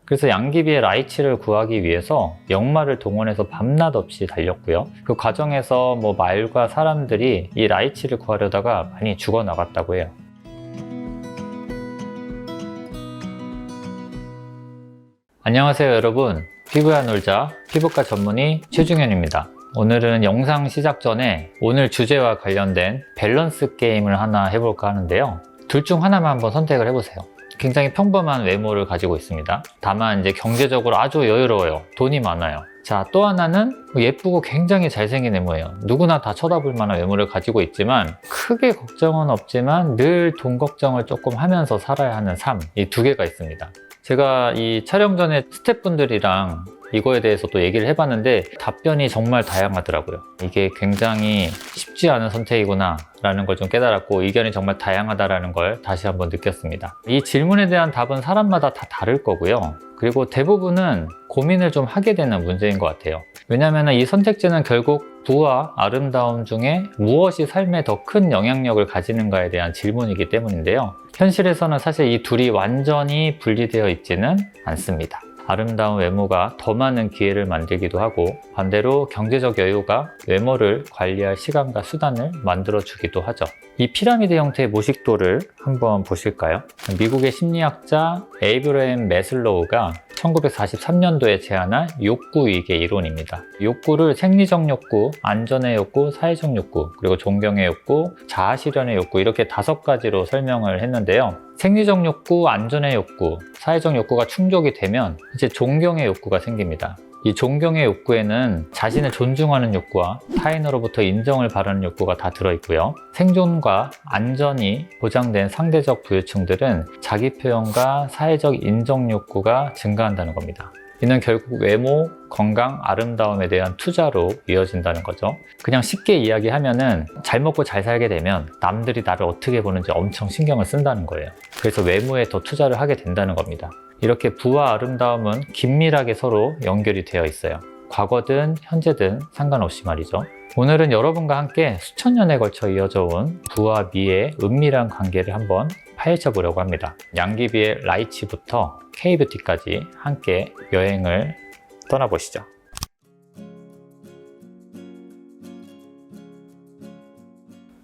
그래서 양귀비의 라이치를 구하기 위해서 역마를 동원해서 밤낮 없이 달렸고요. 그 과정에서 말과 사람들이 이 라이치를 구하려다가 많이 죽어 나갔다고 해요. 안녕하세요 여러분, 피부야 놀자 피부과 전문의 최중현입니다. 오늘은 영상 시작 전에 오늘 주제와 관련된 밸런스 게임을 하나 해볼까 하는데요. 둘 중 하나만 한번 선택을 해보세요. 굉장히 평범한 외모를 가지고 있습니다. 다만 이제 경제적으로 아주 여유로워요. 돈이 많아요. 자, 또 하나는 예쁘고 굉장히 잘생긴 외모예요. 누구나 다 쳐다볼 만한 외모를 가지고 있지만 크게 걱정은 없지만 늘 돈 걱정을 조금 하면서 살아야 하는 삶, 이 두 개가 있습니다. 제가 이 촬영 전에 스태프분들이랑 이거에 대해서 또 얘기를 해봤는데 답변이 정말 다양하더라고요. 이게 굉장히 쉽지 않은 선택이구나 라는 걸 좀 깨달았고, 의견이 정말 다양하다라는 걸 다시 한번 느꼈습니다. 이 질문에 대한 답은 사람마다 다 다를 거고요. 그리고 대부분은 고민을 좀 하게 되는 문제인 것 같아요. 왜냐하면 이 선택지는 결국 부와 아름다움 중에 무엇이 삶에 더 큰 영향력을 가지는가에 대한 질문이기 때문인데요. 현실에서는 사실 이 둘이 완전히 분리되어 있지는 않습니다. 아름다운 외모가 더 많은 기회를 만들기도 하고, 반대로 경제적 여유가 외모를 관리할 시간과 수단을 만들어주기도 하죠. 이 피라미드 형태의 모식도를 한번 보실까요? 미국의 심리학자 에이브러햄 매슬로우가 1943년도에 제안한 욕구위계 이론입니다. 욕구를 생리적 욕구, 안전의 욕구, 사회적 욕구, 그리고 존경의 욕구, 자아실현의 욕구, 이렇게 5가지로 설명을 했는데요. 생리적 욕구, 안전의 욕구, 사회적 욕구가 충족이 되면 이제 존경의 욕구가 생깁니다. 이 존경의 욕구에는 자신을 존중하는 욕구와 타인으로부터 인정을 바라는 욕구가 다 들어있고요. 생존과 안전이 보장된 상대적 부유층들은 자기 표현과 사회적 인정 욕구가 증가한다는 겁니다. 이는 결국 외모, 건강, 아름다움에 대한 투자로 이어진다는 거죠. 그냥 쉽게 이야기하면은 잘 먹고 잘 살게 되면 남들이 나를 어떻게 보는지 엄청 신경을 쓴다는 거예요. 그래서 외모에 더 투자를 하게 된다는 겁니다. 이렇게 부와 아름다움은 긴밀하게 서로 연결이 되어 있어요. 과거든 현재든 상관없이 말이죠. 오늘은 여러분과 함께 수천 년에 걸쳐 이어져 온 부와 미의 은밀한 관계를 한번 파헤쳐 보려고 합니다. 양귀비의 라이치부터 K뷰티까지 함께 여행을 떠나보시죠.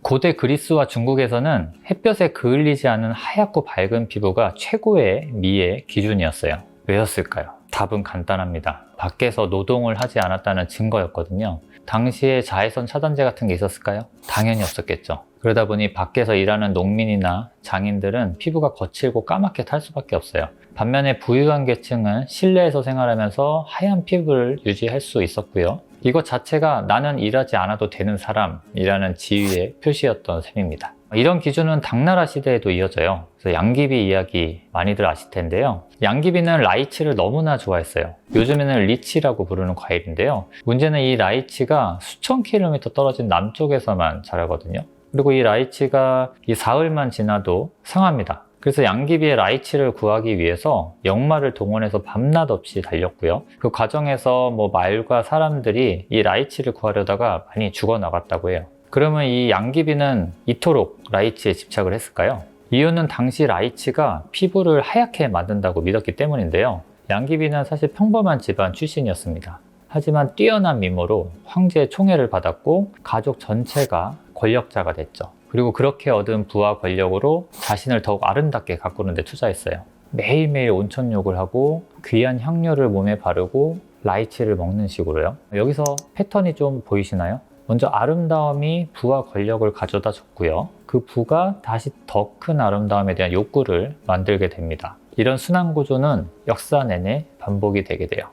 고대 그리스와 중국에서는 햇볕에 그을리지 않은 하얗고 밝은 피부가 최고의 미의 기준이었어요. 왜였을까요? 답은 간단합니다. 밖에서 노동을 하지 않았다는 증거였거든요. 당시에 자외선 차단제 같은 게 있었을까요? 당연히 없었겠죠. 그러다 보니 밖에서 일하는 농민이나 장인들은 피부가 거칠고 까맣게 탈 수밖에 없어요. 반면에 부유한 계층은 실내에서 생활하면서 하얀 피부를 유지할 수 있었고요. 이것 자체가 나는 일하지 않아도 되는 사람이라는 지위의 표시였던 셈입니다. 이런 기준은 당나라 시대에도 이어져요. 그래서 양귀비 이야기 많이들 아실 텐데요. 양귀비는 라이치를 너무나 좋아했어요. 요즘에는 리치라고 부르는 과일인데요. 문제는 이 라이치가 수천 킬로미터 떨어진 남쪽에서만 자라거든요. 그리고 이 라이치가 이 사흘만 지나도 상합니다. 그래서 양귀비의 라이치를 구하기 위해서 역마를 동원해서 밤낮 없이 달렸고요. 그 과정에서 말과 사람들이 이 라이치를 구하려다가 많이 죽어 나갔다고 해요. 그러면 이 양귀비는 이토록 라이치에 집착을 했을까요? 이유는 당시 라이치가 피부를 하얗게 만든다고 믿었기 때문인데요. 양귀비는 사실 평범한 집안 출신이었습니다. 하지만 뛰어난 미모로 황제의 총애를 받았고 가족 전체가 권력자가 됐죠. 그리고 그렇게 얻은 부와 권력으로 자신을 더욱 아름답게 가꾸는 데 투자했어요. 매일매일 온천욕을 하고 귀한 향료를 몸에 바르고 라이치를 먹는 식으로요. 여기서 패턴이 좀 보이시나요? 먼저 아름다움이 부와 권력을 가져다 줬고요. 그 부가 다시 더 큰 아름다움에 대한 욕구를 만들게 됩니다. 이런 순환 구조는 역사 내내 반복이 되게 돼요.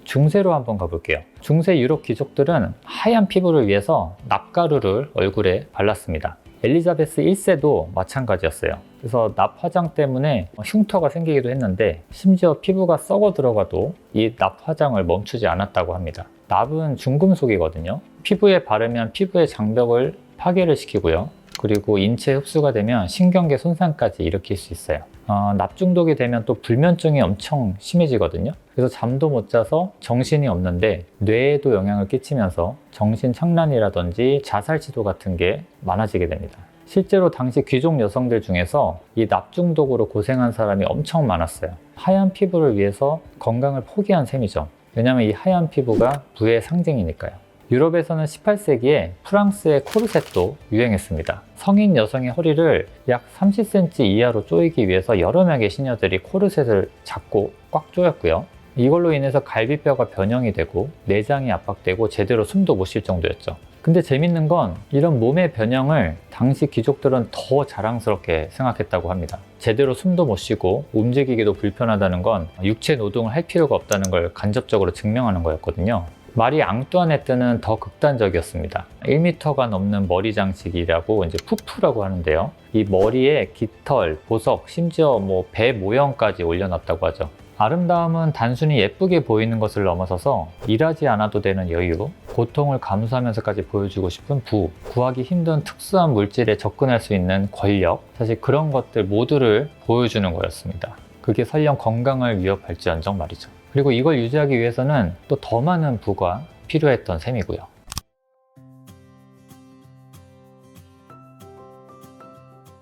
중세로 한번 가볼게요. 중세 유럽 귀족들은 하얀 피부를 위해서 납가루를 얼굴에 발랐습니다. 엘리자베스 1세도 마찬가지였어요. 그래서 납 화장 때문에 흉터가 생기기도 했는데, 심지어 피부가 썩어 들어가도 이 납 화장을 멈추지 않았다고 합니다. 납은 중금속이거든요. 피부에 바르면 피부의 장벽을 파괴를 시키고요. 그리고 인체 흡수가 되면 신경계 손상까지 일으킬 수 있어요. 납 중독이 되면 또 불면증이 엄청 심해지거든요. 그래서 잠도 못 자서 정신이 없는데 뇌에도 영향을 끼치면서 정신착란이라든지 자살 시도 같은 게 많아지게 됩니다. 실제로 당시 귀족 여성들 중에서 이 납중독으로 고생한 사람이 엄청 많았어요. 하얀 피부를 위해서 건강을 포기한 셈이죠. 왜냐하면 이 하얀 피부가 부의 상징이니까요. 유럽에서는 18세기에 프랑스의 코르셋도 유행했습니다. 성인 여성의 허리를 약 30cm 이하로 조이기 위해서 여러 명의 시녀들이 코르셋을 잡고 꽉 조였고요. 이걸로 인해서 갈비뼈가 변형이 되고 내장이 압박되고 제대로 숨도 못 쉴 정도였죠. 근데 재밌는 건 이런 몸의 변형을 당시 귀족들은 더 자랑스럽게 생각했다고 합니다. 제대로 숨도 못 쉬고 움직이기도 불편하다는 건 육체 노동을 할 필요가 없다는 걸 간접적으로 증명하는 거였거든요. 마리 앙뚜아네트는 더 극단적이었습니다. 1m가 넘는 머리 장식이라고 이제 푸푸라고 하는데요. 이 머리에 깃털, 보석, 심지어 배 모형까지 올려놨다고 하죠. 아름다움은 단순히 예쁘게 보이는 것을 넘어서서 일하지 않아도 되는 여유, 고통을 감수하면서까지 보여주고 싶은 구하기 힘든 특수한 물질에 접근할 수 있는 권력, 사실 그런 것들 모두를 보여주는 거였습니다. 그게 설령 건강을 위협할지언정 말이죠. 그리고 이걸 유지하기 위해서는 또 더 많은 부가 필요했던 셈이고요.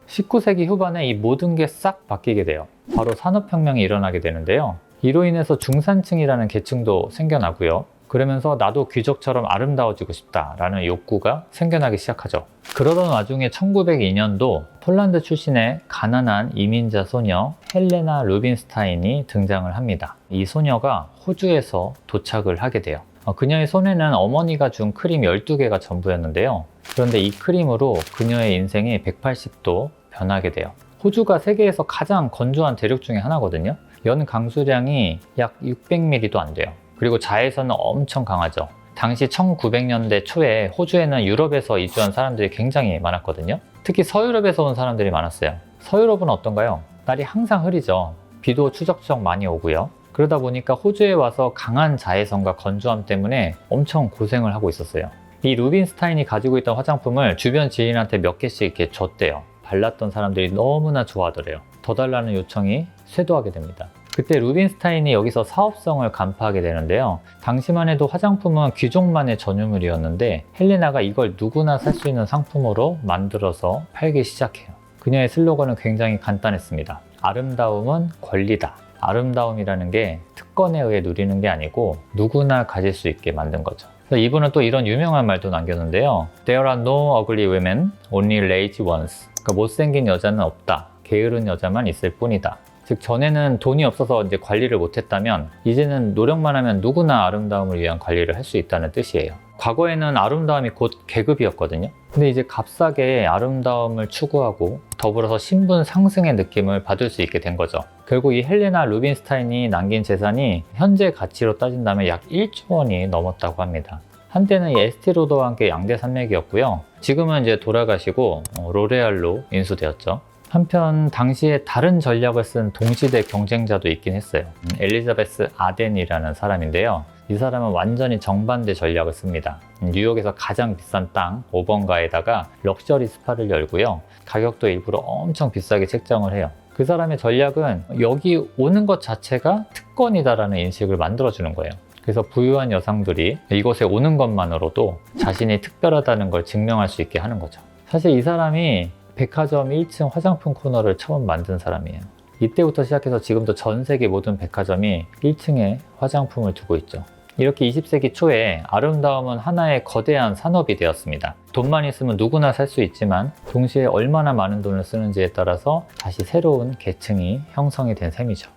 19세기 후반에 이 모든 게 싹 바뀌게 돼요. 바로 산업혁명이 일어나게 되는데요. 이로 인해서 중산층이라는 계층도 생겨나고요. 그러면서 나도 귀족처럼 아름다워지고 싶다라는 욕구가 생겨나기 시작하죠. 그러던 와중에 1902년도 폴란드 출신의 가난한 이민자 소녀 헬레나 루빈스타인이 등장을 합니다. 이 소녀가 호주에서 도착을 하게 돼요. 그녀의 손에는 어머니가 준 크림 12개가 전부였는데요. 그런데 이 크림으로 그녀의 인생이 180도 변하게 돼요. 호주가 세계에서 가장 건조한 대륙 중에 하나거든요. 연 강수량이 약 600ml도 안 돼요. 그리고 자외선은 엄청 강하죠. 당시 1900년대 초에 호주에는 유럽에서 이주한 사람들이 굉장히 많았거든요. 특히 서유럽에서 온 사람들이 많았어요. 서유럽은 어떤가요? 날이 항상 흐리죠. 비도 추적추적 많이 오고요. 그러다 보니까 호주에 와서 강한 자외선과 건조함 때문에 엄청 고생을 하고 있었어요. 이 루빈스타인이 가지고 있던 화장품을 주변 지인한테 몇 개씩 이렇게 줬대요. 발랐던 사람들이 너무나 좋아하더래요. 더 달라는 요청이 쇄도하게 됩니다. 그때 루빈스타인이 여기서 사업성을 간파하게 되는데요. 당시만 해도 화장품은 귀족만의 전유물이었는데 헬레나가 이걸 누구나 살 수 있는 상품으로 만들어서 팔기 시작해요. 그녀의 슬로건은 굉장히 간단했습니다. 아름다움은 권리다. 아름다움이라는 게 특권에 의해 누리는 게 아니고 누구나 가질 수 있게 만든 거죠. 이분은 또 이런 유명한 말도 남겼는데요. There are no ugly women, only lazy ones. 그러니까 못생긴 여자는 없다. 게으른 여자만 있을 뿐이다. 즉 전에는 돈이 없어서 이제 관리를 못했다면 이제는 노력만 하면 누구나 아름다움을 위한 관리를 할 수 있다는 뜻이에요. 과거에는 아름다움이 곧 계급이었거든요. 근데 이제 값싸게 아름다움을 추구하고 더불어서 신분 상승의 느낌을 받을 수 있게 된 거죠. 결국 이 헬레나 루빈스타인이 남긴 재산이 현재 가치로 따진다면 약 1조 원이 넘었다고 합니다. 한때는 이 에스티로더와 함께 양대 산맥이었고요. 지금은 이제 돌아가시고 로레알로 인수되었죠. 한편 당시에 다른 전략을 쓴 동시대 경쟁자도 있긴 했어요. 엘리자베스 아덴이라는 사람인데요. 이 사람은 완전히 정반대 전략을 씁니다. 뉴욕에서 가장 비싼 땅 5번가에다가 럭셔리 스파를 열고요. 가격도 일부러 엄청 비싸게 책정을 해요. 그 사람의 전략은 여기 오는 것 자체가 특권이다라는 인식을 만들어주는 거예요. 그래서 부유한 여성들이 이곳에 오는 것만으로도 자신이 특별하다는 걸 증명할 수 있게 하는 거죠. 사실 이 사람이 백화점 1층 화장품 코너를 처음 만든 사람이에요. 이때부터 시작해서 지금도 전 세계 모든 백화점이 1층에 화장품을 두고 있죠. 이렇게 20세기 초에 아름다움은 하나의 거대한 산업이 되었습니다. 돈만 있으면 누구나 살 수 있지만 동시에 얼마나 많은 돈을 쓰는지에 따라서 다시 새로운 계층이 형성이 된 셈이죠.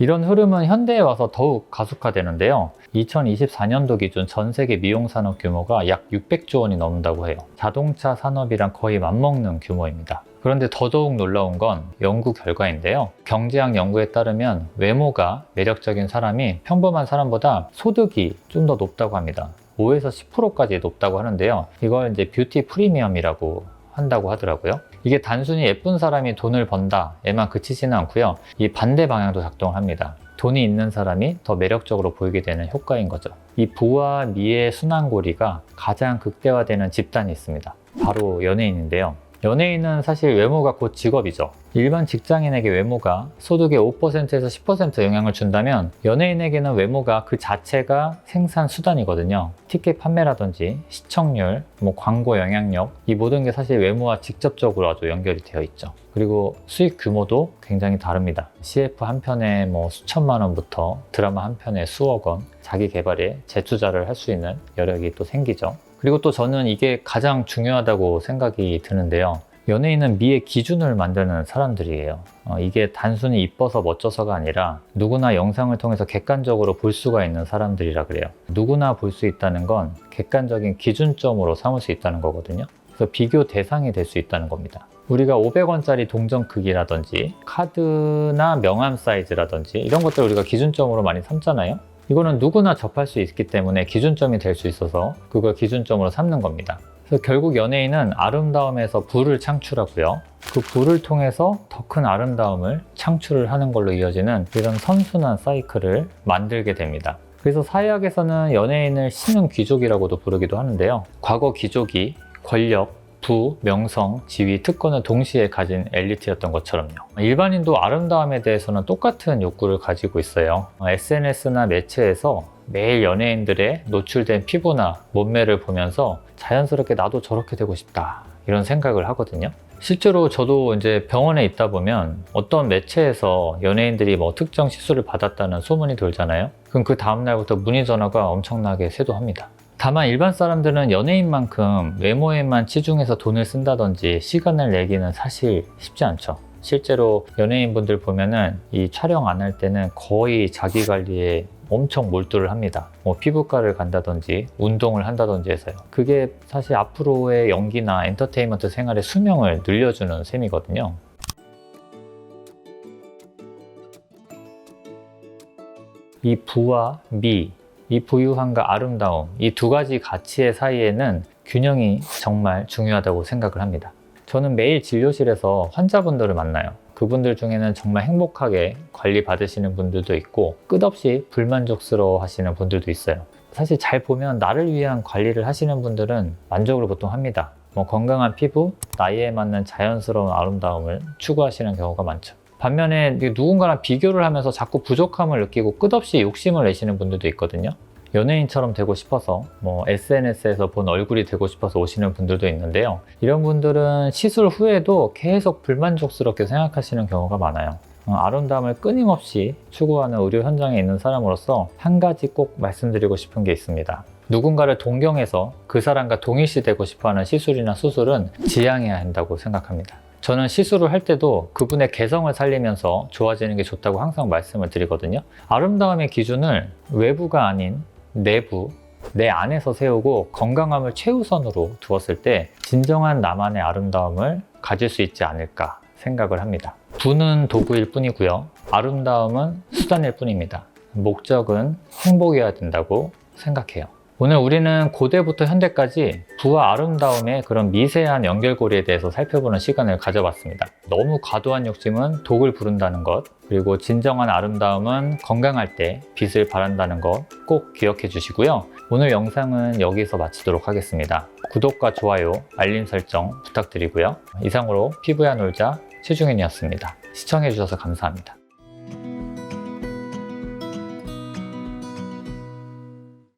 이런 흐름은 현대에 와서 더욱 가속화되는데요. 2024년도 기준 전 세계 미용 산업 규모가 약 600조 원이 넘는다고 해요. 자동차 산업이랑 거의 맞먹는 규모입니다. 그런데 더더욱 놀라운 건 연구 결과인데요. 경제학 연구에 따르면 외모가 매력적인 사람이 평범한 사람보다 소득이 좀 더 높다고 합니다. 5에서 10%까지 높다고 하는데요. 이걸 이제 뷰티 프리미엄이라고 한다고 하더라고요. 이게 단순히 예쁜 사람이 돈을 번다에만 그치지는 않고요. 이 반대 방향도 작동합니다. 돈이 있는 사람이 더 매력적으로 보이게 되는 효과인 거죠. 이 부와 미의 순환고리가 가장 극대화되는 집단이 있습니다. 바로 연예인인데요. 연예인은 사실 외모가 곧 직업이죠. 일반 직장인에게 외모가 소득의 5%에서 10% 영향을 준다면 연예인에게는 외모가 그 자체가 생산 수단이거든요. 티켓 판매라든지 시청률, 광고 영향력, 이 모든 게 사실 외모와 직접적으로 아주 연결이 되어 있죠. 그리고 수익 규모도 굉장히 다릅니다. CF 한 편에 수천만 원부터 드라마 한 편에 수억 원, 자기 개발에 재투자를 할 수 있는 여력이 또 생기죠. 그리고 또 저는 이게 가장 중요하다고 생각이 드는데요. 연예인은 미의 기준을 만드는 사람들이에요. 이게 단순히 이뻐서 멋져서가 아니라 누구나 영상을 통해서 객관적으로 볼 수가 있는 사람들이라 그래요. 누구나 볼 수 있다는 건 객관적인 기준점으로 삼을 수 있다는 거거든요. 그래서 비교 대상이 될 수 있다는 겁니다. 우리가 500원짜리 동전 크기라든지 카드나 명함 사이즈라든지 이런 것들 우리가 기준점으로 많이 삼잖아요. 이거는 누구나 접할 수 있기 때문에 기준점이 될 수 있어서 그걸 기준점으로 삼는 겁니다. 그래서 결국 연예인은 아름다움에서 부를 창출하고요. 그 부를 통해서 더 큰 아름다움을 창출을 하는 걸로 이어지는 이런 선순환 사이클을 만들게 됩니다. 그래서 사회학에서는 연예인을 신흥 귀족이라고도 부르기도 하는데요. 과거 귀족이 권력, 부, 명성, 지위, 특권을 동시에 가진 엘리트였던 것처럼요. 일반인도 아름다움에 대해서는 똑같은 욕구를 가지고 있어요. SNS나 매체에서 매일 연예인들의 노출된 피부나 몸매를 보면서 자연스럽게 나도 저렇게 되고 싶다 이런 생각을 하거든요. 실제로 저도 이제 병원에 있다 보면 어떤 매체에서 연예인들이 특정 시술을 받았다는 소문이 돌잖아요. 그럼 그 다음날부터 문의 전화가 엄청나게 쇄도합니다. 다만 일반 사람들은 연예인만큼 외모에만 치중해서 돈을 쓴다든지 시간을 내기는 사실 쉽지 않죠. 실제로 연예인분들 보면은 이 촬영 안 할 때는 거의 자기 관리에 엄청 몰두를 합니다. 피부과를 간다든지 운동을 한다든지 해서요. 그게 사실 앞으로의 연기나 엔터테인먼트 생활의 수명을 늘려주는 셈이거든요. 이 부와 미, 이 부유함과 아름다움, 이 두 가지 가치의 사이에는 균형이 정말 중요하다고 생각을 합니다. 저는 매일 진료실에서 환자분들을 만나요. 그분들 중에는 정말 행복하게 관리 받으시는 분들도 있고 끝없이 불만족스러워 하시는 분들도 있어요. 사실 잘 보면 나를 위한 관리를 하시는 분들은 만족을 보통 합니다. 건강한 피부, 나이에 맞는 자연스러운 아름다움을 추구하시는 경우가 많죠. 반면에 누군가랑 비교를 하면서 자꾸 부족함을 느끼고 끝없이 욕심을 내시는 분들도 있거든요. 연예인처럼 되고 싶어서 SNS에서 본 얼굴이 되고 싶어서 오시는 분들도 있는데요. 이런 분들은 시술 후에도 계속 불만족스럽게 생각하시는 경우가 많아요. 아름다움을 끊임없이 추구하는 의료 현장에 있는 사람으로서 한 가지 꼭 말씀드리고 싶은 게 있습니다. 누군가를 동경해서 그 사람과 동일시 되고 싶어하는 시술이나 수술은 지양해야 한다고 생각합니다. 저는 시술을 할 때도 그분의 개성을 살리면서 좋아지는 게 좋다고 항상 말씀을 드리거든요. 아름다움의 기준을 외부가 아닌 내부, 내 안에서 세우고 건강함을 최우선으로 두었을 때 진정한 나만의 아름다움을 가질 수 있지 않을까 생각을 합니다. 부는 도구일 뿐이고요. 아름다움은 수단일 뿐입니다. 목적은 행복이어야 된다고 생각해요. 오늘 우리는 고대부터 현대까지 부와 아름다움의 그런 미세한 연결고리에 대해서 살펴보는 시간을 가져봤습니다. 너무 과도한 욕심은 독을 부른다는 것, 그리고 진정한 아름다움은 건강할 때 빛을 발한다는 것 꼭 기억해 주시고요. 오늘 영상은 여기서 마치도록 하겠습니다. 구독과 좋아요, 알림 설정 부탁드리고요. 이상으로 피부야 놀자 최중현이었습니다. 시청해 주셔서 감사합니다.